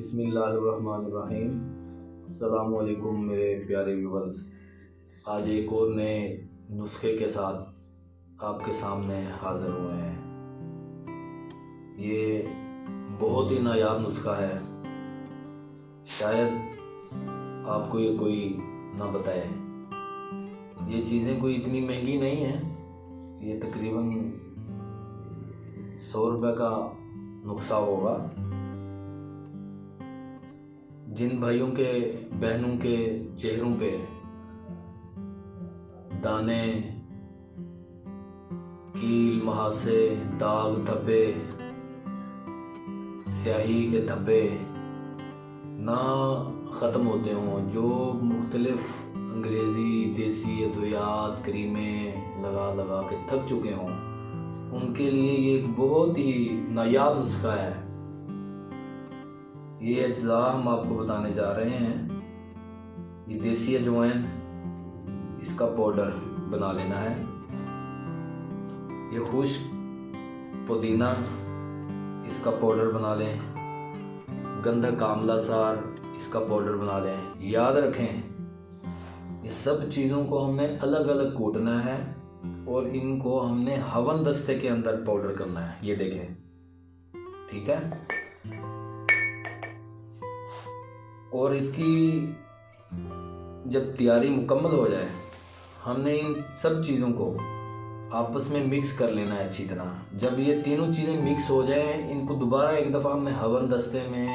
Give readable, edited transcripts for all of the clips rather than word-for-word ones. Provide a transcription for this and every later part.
बिस्मिल्लाहिर्रहमानिर्रहीम। अस्सलामु अलैकुम मेरे प्यारे व्यूवर्स। आज एक और नए नुस्खे के साथ आपके सामने हाज़िर हुए हैं। ये बहुत ही नायाब नुस्खा है, शायद आपको ये कोई ना बताए। ये चीज़ें कोई इतनी महंगी नहीं हैं, ये तकरीबन 100 रुपये का नुस्खा होगा। जिन भाइयों के बहनों के चेहरों पे दाने, कील, महासे, दाग, धब्बे, स्याही के धब्बे ना ख़त्म होते हों, जो मुख्तलिफ अंग्रेज़ी देसी अद्वियात क्रीमें लगा लगा के थक चुके हों, उनके लिए ये एक बहुत ही नायाब नुस्खा है। ये अज्जा हम आपको बताने जा रहे हैं। ये देसी अजवाइन, इसका पाउडर बना लेना है। ये खुश्क पुदीना, इसका पाउडर बना लें। गंधक आंवला सार, इसका पाउडर बना लें। याद रखें, ये सब चीज़ों को हमने अलग अलग कूटना है और इनको हमने हवन दस्ते के अंदर पाउडर करना है। ये देखें, ठीक है। और इसकी जब तैयारी मुकम्मल हो जाए, हमने इन सब चीज़ों को आपस में मिक्स कर लेना है अच्छी तरह। जब ये तीनों चीज़ें मिक्स हो जाएं, इनको दोबारा एक दफ़ा हमने हवन दस्ते में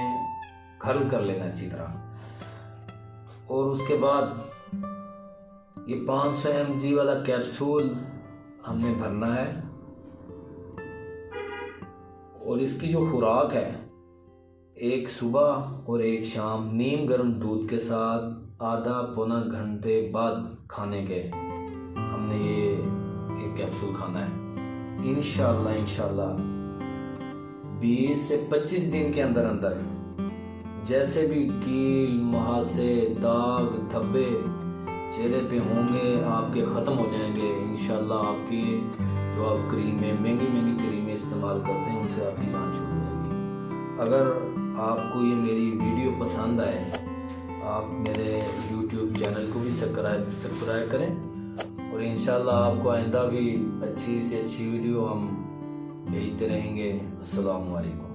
खल कर लेना अच्छी तरह। और उसके बाद ये 500 mg वाला कैप्सूल हमने भरना है। और इसकी जो खुराक है, एक सुबह और एक शाम नीम गर्म दूध के साथ आधा पौना घंटे बाद खाने के हमने ये एक कैप्सूल खाना है। इंशाल्लाह 20 से 25 दिन के अंदर अंदर जैसे भी कील, मुहासे, दाग, धब्बे चेहरे पे होंगे, आपके ख़त्म हो जाएंगे। इंशाल्लाह आपकी जो आप क्रीमें, महंगी क्रीमें इस्तेमाल करते हैं, उनसे आपकी जान छूट जाएगी। अगर आपको ये मेरी वीडियो पसंद आए, आप मेरे YouTube चैनल को भी सब्सक्राइब करें। और इंशाल्लाह आपको आइंदा भी अच्छी से अच्छी वीडियो हम भेजते रहेंगे। अस्सलामु अलैकुम।